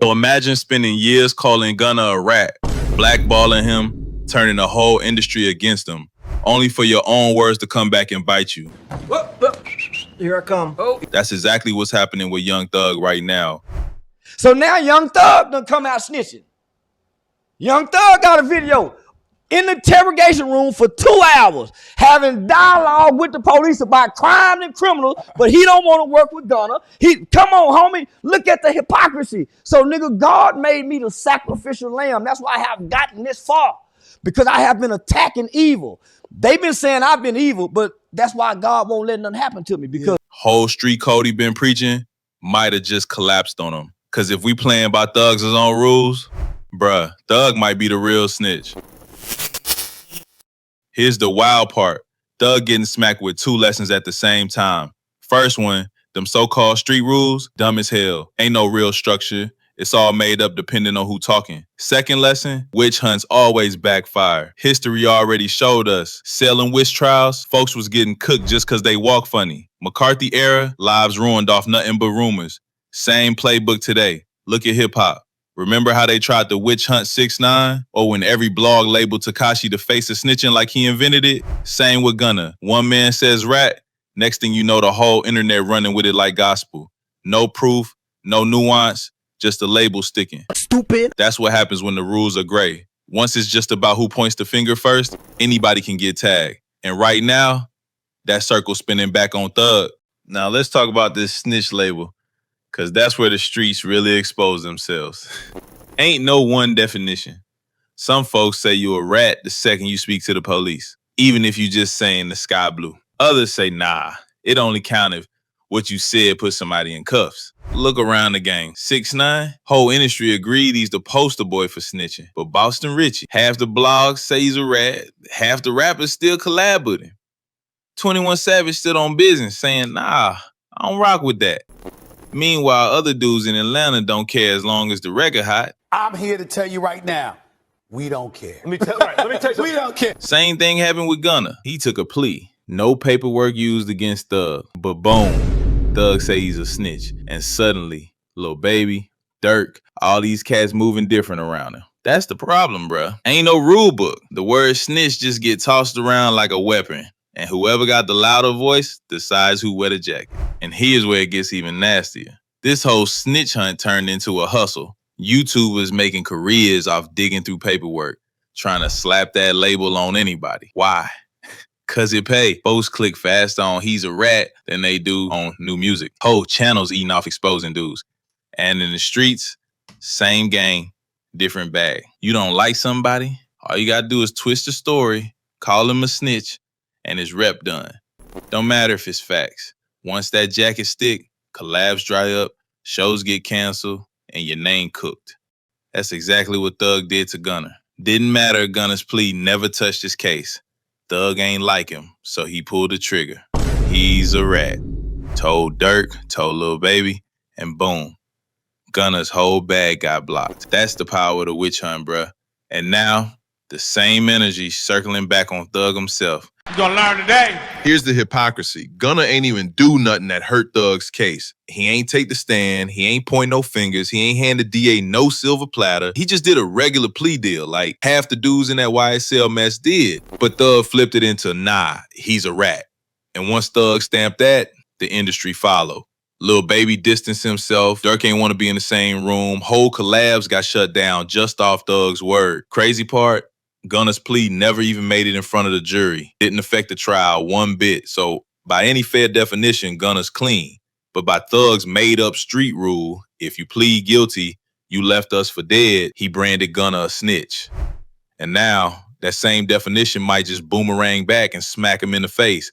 So imagine spending years calling Gunna a rat, blackballing him, turning the whole industry against him, only for your own words to come back and bite you. Here I come. That's exactly what's happening with Young Thug right now. So now Young Thug done come out snitching. Young Thug got a video in the interrogation room for 2 hours, having dialogue with the police about crime and criminals, but he don't want to work with Gunna. Come on, homie, look at the hypocrisy. So, nigga, God made me the sacrificial lamb. That's why I have gotten this far, because I have been attacking evil. They've been saying I've been evil, but that's why God won't let nothing happen to me, because whole street code he been preaching might have just collapsed on him. Because if we playing by Thug's own rules, bruh, Thug might be the real snitch. Here's the wild part. Thug getting smacked with 2 lessons at the same time. First one, them so-called street rules, dumb as hell. Ain't no real structure. It's all made up depending on who talking. Second lesson, witch hunts always backfire. History already showed us. Salem witch trials, folks was getting cooked just cause they walk funny. McCarthy era, lives ruined off nothing but rumors. Same playbook today. Look at hip-hop. Remember how they tried to witch hunt 6ix9ine? Or when every blog labeled Tekashi the face of snitching like he invented it? Same with Gunna. One man says rat, next thing you know the whole internet running with it like gospel. No proof, no nuance, just a label sticking. stupid. That's what happens when the rules are gray. Once it's just about who points the finger first, anybody can get tagged. And right now, that circle's spinning back on Thug. Now let's talk about this Snitch Label, because that's where the streets really expose themselves. Ain't no one definition. Some folks say you a rat the second you speak to the police, even if you just saying the sky blue. Others say, nah, it only counted what you said put somebody in cuffs. Look around the game. 6ix9ine, whole industry agreed he's the poster boy for snitching. But Boston Richey, half the blogs say he's a rat, half the rappers still collab with him. 21 Savage stood on business saying, nah, I don't rock with that. Meanwhile, other dudes in Atlanta don't care as long as the record hot. I'm here to tell you right now, we don't care. Let me tell you We don't care. Same thing happened with Gunna. He took a plea. No paperwork used against Thug. But boom, Thug say he's a snitch. And suddenly, Lil Baby, Dirk, all these cats moving different around him. That's the problem, bruh. Ain't no rule book. The word snitch just get tossed around like a weapon. And whoever got the louder voice decides who wear the jacket. And here's where it gets even nastier. This whole snitch hunt turned into a hustle. YouTubers making careers off digging through paperwork, trying to slap that label on anybody. Why? Cause it pay. Folks click faster on he's a rat than they do on new music. Whole channels eating off exposing dudes. And in the streets, same game, different bag. You don't like somebody, all you gotta do is twist the story, call him a snitch, and it's rep done. Don't matter if it's facts. Once that jacket stick, collabs dry up, shows get canceled, and your name cooked. That's exactly what Thug did to Gunna. Didn't matter if Gunna's plea never touched his case. Thug ain't like him, so he pulled the trigger. He's a rat. Told Dirk, told Lil Baby, and boom. Gunna's whole bag got blocked. That's the power of the witch hunt, bruh. And now, the same energy circling back on Thug himself. You gonna learn today. Here's the hypocrisy. Gunna ain't even do nothing that hurt Thug's case. He ain't take the stand. He ain't point no fingers. He ain't hand the DA no silver platter. He just did a regular plea deal like half the dudes in that YSL mess did. But Thug flipped it into, nah, he's a rat. And once Thug stamped that, the industry followed. Lil Baby distanced himself. Dirk ain't want to be in the same room. Whole collabs got shut down just off Thug's word. Crazy part, Gunna's plea never even made it in front of the jury. Didn't affect the trial one bit. So by any fair definition, Gunna's clean. But by Thug's made up street rule, if you plead guilty, you left us for dead, he branded Gunna a snitch. And now that same definition might just boomerang back and smack him in the face.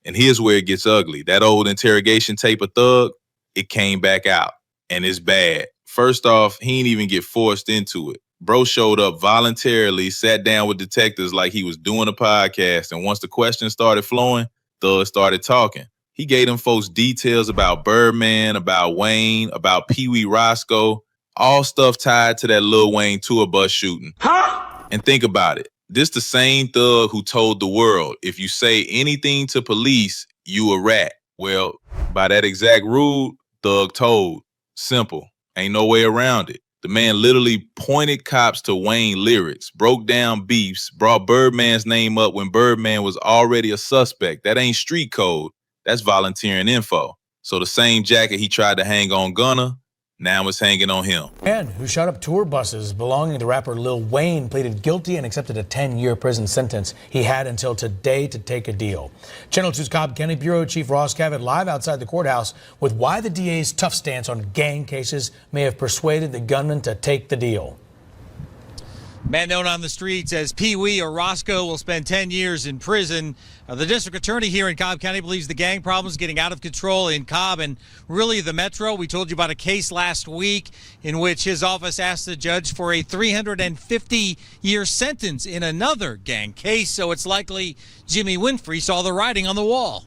And here's where it gets ugly. That old interrogation tape of Thug, it came back out. And it's bad. First off, he ain't even get forced into it. Bro showed up voluntarily, sat down with detectives like he was doing a podcast, and once the questions started flowing, Thug started talking. He gave them folks details about Birdman, about Wayne, about Peewee Roscoe, all stuff tied to that Lil Wayne tour bus shooting. Huh? And think about it. This the same Thug who told the world, if you say anything to police, you a rat. Well, by that exact rule, Thug told. Simple. Ain't no way around it. The man literally pointed cops to Wayne lyrics, broke down beefs, brought Birdman's name up when Birdman was already a suspect. That ain't street code. That's volunteering info. So the same jacket he tried to hang on Gunna, now it's hanging on him. And who shot up tour buses belonging to rapper Lil Wayne pleaded guilty and accepted a 10-year prison sentence. He had until today to take a deal. Channel 2's Cobb County Bureau Chief Ross Cavett live outside the courthouse with why the DA's tough stance on gang cases may have persuaded the gunman to take the deal. Man known on the streets as Peewee Roscoe will spend 10 years in prison. The district attorney here in Cobb County believes the gang problem is getting out of control in Cobb and really the metro. We told you about a case last week in which his office asked the judge for a 350-year sentence in another gang case. So it's likely Jimmy Winfrey saw the writing on the wall.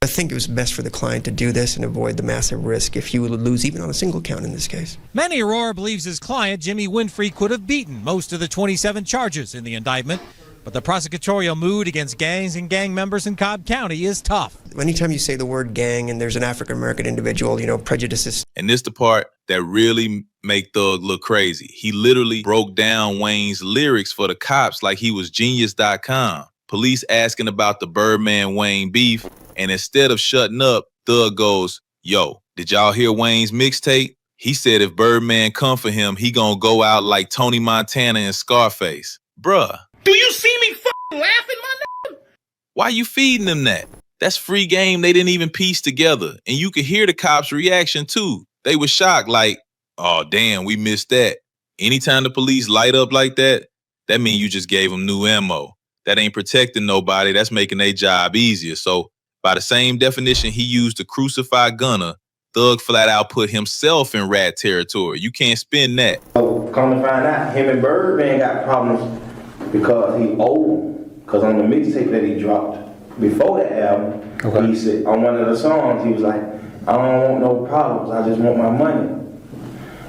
I think it was best for the client to do this and avoid the massive risk if he would lose even on a single count in this case. Manny Aurora believes his client, Jimmy Winfrey, could have beaten most of the 27 charges in the indictment. But the prosecutorial mood against gangs and gang members in Cobb County is tough. Anytime you say the word gang and there's an African-American individual, prejudices. And this the part that really make Thug look crazy. He literally broke down Wayne's lyrics for the cops like he was genius.com. Police asking about the Birdman Wayne beef. And instead of shutting up, Thug goes, yo, did y'all hear Wayne's mixtape? He said if Birdman come for him, he gonna go out like Tony Montana and Scarface. Bruh. Do you see me f***ing laughing, my nigga? Why you feeding them that? That's free game they didn't even piece together. And you could hear the cops' reaction too. They were shocked like, oh damn, we missed that. Anytime the police light up like that, that means you just gave them new ammo. That ain't protecting nobody, that's making their job easier. So by the same definition he used to crucify Gunna, Thug flat out put himself in rat territory. You can't spin that. So come to find out, him and Birdman got problems because he owed him. Because on the mixtape that he dropped before the album, he said on one of the songs, he was like, I don't want no problems, I just want my money.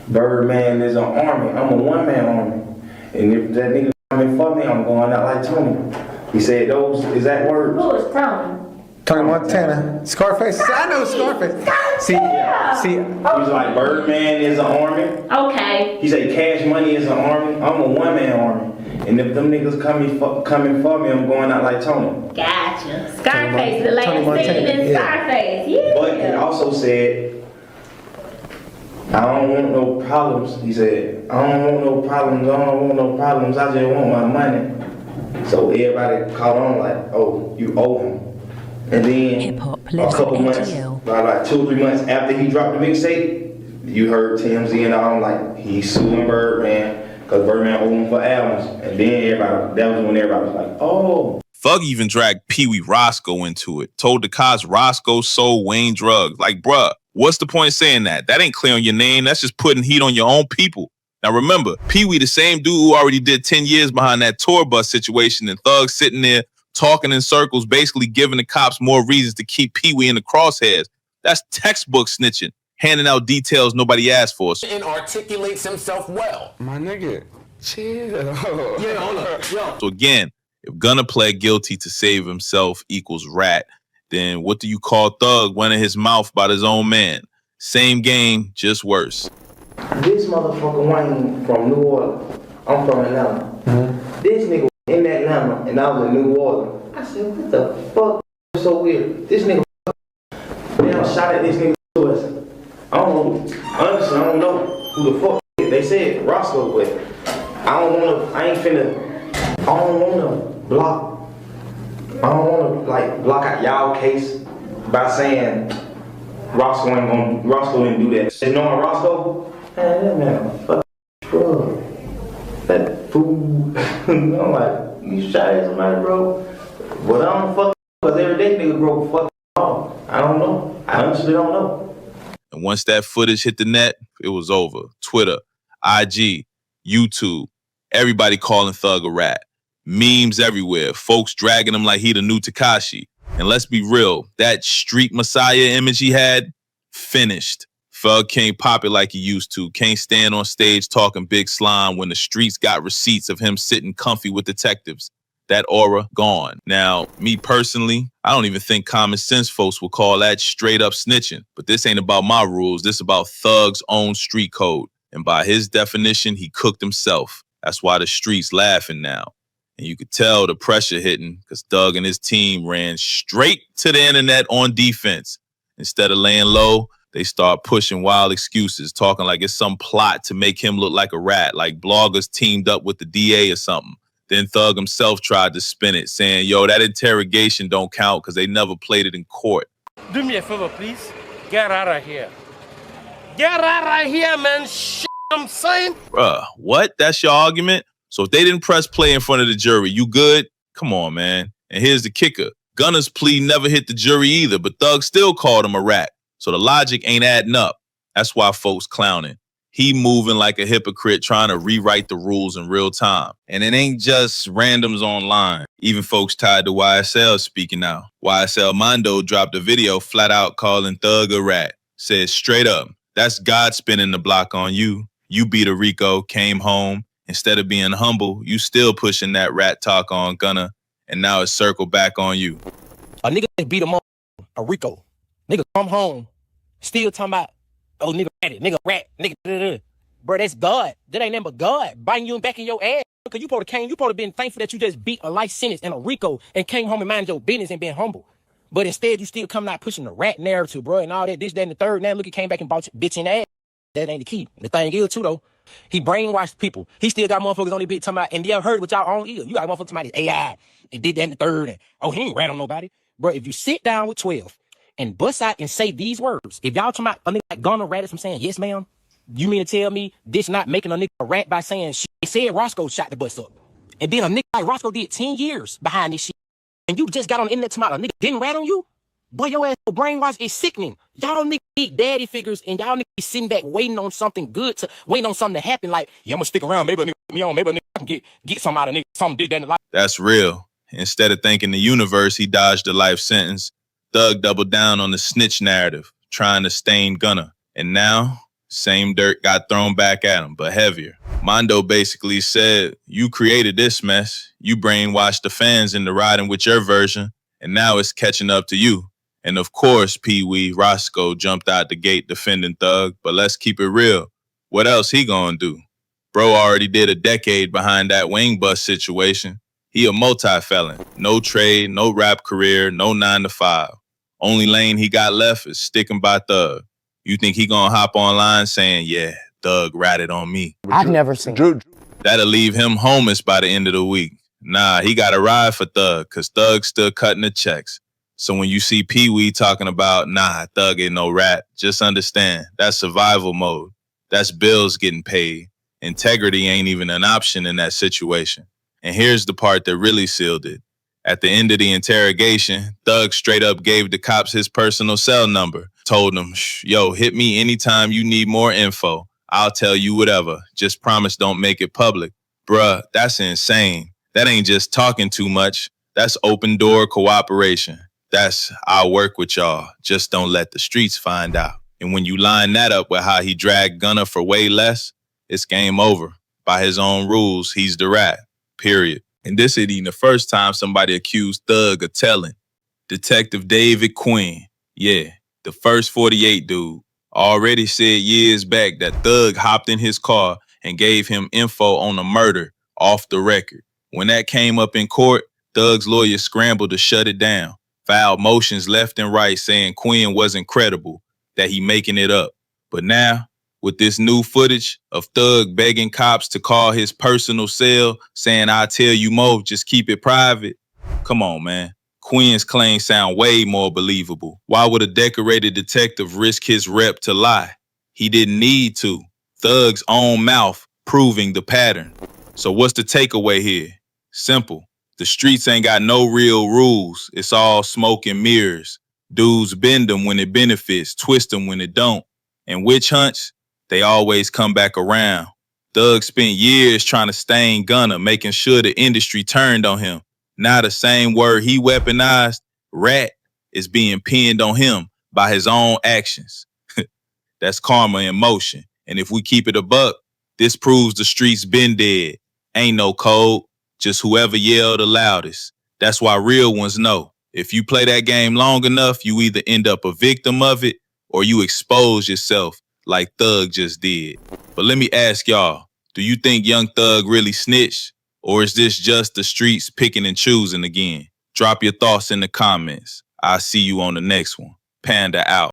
Birdman is an army, I'm a one-man army. And if that nigga coming for me, I'm going out like Tony. He said those exact words. Who is Tony? Tony Montana. Scarface. I know Scarface. See. He was like, Birdman is an army. Okay. He said Cash Money is an army. I'm a one-man army. And if them niggas coming for me, I'm going out like Tony. Gotcha. Scarface, the last scene in Scarface. Yeah. But he also said, I don't want no problems. He said, I don't want no problems, I just want my money. So everybody caught on like, oh, you owe him. And then a couple months, like 2 or 3 months after he dropped the mixtape, you heard TMZ and all like, he's suing Birdman because Birdman owed him for albums. And then that was when everybody was like, oh. Thug even dragged Peewee Roscoe into it. Told the cops Roscoe sold Wayne drugs. Like, bruh, what's the point of saying that? That ain't clear on your name. That's just putting heat on your own people. Now remember, Peewee, the same dude who already did 10 years behind that tour bus situation, and Thug sitting there talking in circles, basically giving the cops more reasons to keep Peewee in the crosshairs. That's textbook snitching, handing out details nobody asked for. And articulates himself well. My nigga, chill. Yeah, hold up. Yo. So again, if Gunna pled guilty to save himself equals rat, then what do you call Thug running his mouth about his own man? Same game, just worse. This motherfucker Wayne from New Orleans. I'm from Atlanta. This nigga in Atlanta and I was in New Orleans. I said, what the fuck? It's so weird. This nigga damn shot at this nigga to us. I don't know. Honestly, I don't know who the fuck they said Roscoe, but I don't wanna block. I don't wanna block out y'all case by saying Roscoe didn't do that. And knowing Roscoe, man, fuck drug. That fool. I'm like, you shot at somebody, bro? But I don't fuck because every day nigga broke fuck off. I don't know. I honestly don't know. And once that footage hit the net, it was over. Twitter, IG, YouTube, everybody calling Thug a rat. Memes everywhere, folks dragging him like he the new Tekashi. And let's be real, that street messiah image he had, finished. Thug can't pop it like he used to. Can't stand on stage talking big slime when the streets got receipts of him sitting comfy with detectives. that aura gone. Now, me personally, I don't even think common sense folks will call that straight up snitching. But this ain't about my rules. This about Thug's own street code. And by his definition, he cooked himself. That's why the streets laughing now. And you could tell the pressure hitting because Thug and his team ran straight to the internet on defense. Instead of laying low, they start pushing wild excuses, talking like it's some plot to make him look like a rat, like bloggers teamed up with the DA or something. Then Thug himself tried to spin it, saying, yo, that interrogation don't count because they never played it in court. Do me a favor, please. Get out of here. Get out of here, man. Shit, I'm saying. Bruh, what? That's your argument? So if they didn't press play in front of the jury, you good? Come on, man. And here's the kicker. Gunna's plea never hit the jury either, but Thug still called him a rat. So the logic ain't adding up. That's why folks clowning. He moving like a hypocrite trying to rewrite the rules in real time. And it ain't just randoms online. Even folks tied to YSL speaking out. YSL Mondo dropped a video flat out calling Thug a rat. Said straight up, that's God spinning the block on you. You beat a Rico, came home. Instead of being humble, you still pushing that rat talk on Gunna. And now it's circled back on you. A nigga beat him up, a Rico. Nigga come home, still talking about, oh, nigga ratted, nigga rat, nigga. Bro, that's God. That ain't nothing but God biting you back in your ass. Because you supposed to been thankful that you just beat a life sentence and a Rico and came home and minded your business and been humble. But instead, you still coming out pushing the rat narrative, bro, and all that, this, that, and the third. Now look, he came back and bought your bitch in the ass. That ain't the key. The thing is, too, though, he brainwashed people. He still got motherfuckers on the bitch talking about, and y'all heard with y'all own ear. You got motherfuckers talking about his AI, and did that in the third, and oh, he ain't rat on nobody. Bro, if you sit down with 12 and bust out and say these words, if y'all talking about a nigga like Gunna ratted from saying, yes, ma'am, you mean to tell me this not making a nigga a rat by saying shit? They said Roscoe shot the bus up. And then a nigga like Roscoe did 10 years behind this shit. And you just got on the internet talking about a nigga didn't rat on you? Boy, your ass brainwash is sickening. Y'all niggas need daddy figures and y'all niggas be sitting back waiting on something good waiting on something to happen. Like, yeah, I'm gonna stick around. Maybe a nigga put me on. Maybe a nigga can get some out of nigga. Something did that in the life. That's real. Instead of thanking the universe, he dodged a life sentence. Thug doubled down on the snitch narrative, trying to stain Gunna. And now, same dirt got thrown back at him, but heavier. Mondo basically said, you created this mess. You brainwashed the fans into riding with your version, and now it's catching up to you. And of course, Peewee Roscoe jumped out the gate defending Thug, but let's keep it real. What else he gonna do? Bro already did a decade behind that wing bus situation. He a multi-felon. No trade, no rap career, no 9 to 5. Only lane he got left is sticking by Thug. You think he gonna hop online saying, yeah, Thug ratted on me? I've never seen it. That'll leave him homeless by the end of the week. Nah, he got to ride for Thug, because Thug's still cutting the checks. So when you see Peewee talking about, nah, Thug ain't no rat, just understand, that's survival mode. That's bills getting paid. Integrity ain't even an option in that situation. And here's the part that really sealed it. At the end of the interrogation, Thug straight up gave the cops his personal cell number. Told them, yo, hit me anytime you need more info. I'll tell you whatever. Just promise don't make it public. Bruh, that's insane. That ain't just talking too much. That's open door cooperation. That's, I'll work with y'all. Just don't let the streets find out. And when you line that up with how he dragged Gunna for way less, it's game over. By his own rules, he's the rat. Period. And this ain't even the first time somebody accused Thug of telling. Detective David Quinn, yeah, the first 48 dude, already said years back that Thug hopped in his car and gave him info on a murder off the record. When that came up in court, Thug's lawyer scrambled to shut it down. Filed motions left and right saying Quinn wasn't credible, that he making it up. But now, with this new footage of Thug begging cops to call his personal cell, saying, I'll tell you more, just keep it private. Come on, man. Quinn's claims sound way more believable. Why would a decorated detective risk his rep to lie? He didn't need to. Thug's own mouth proving the pattern. So what's the takeaway here? Simple. The streets ain't got no real rules. It's all smoke and mirrors. Dudes bend them when it benefits, twist them when it don't. And witch hunts, they always come back around. Thug spent years trying to stain Gunna, making sure the industry turned on him. Now the same word he weaponized, rat, is being pinned on him by his own actions. That's karma in motion. And if we keep it a buck, this proves the streets been dead. Ain't no code. just whoever yelled the loudest. That's why real ones know. If you play that game long enough, you either end up a victim of it or you expose yourself like Thug just did. But let me ask y'all, do you think Young Thug really snitched? Or is this just the streets picking and choosing again? Drop your thoughts in the comments. I'll see you on the next one. Panda out.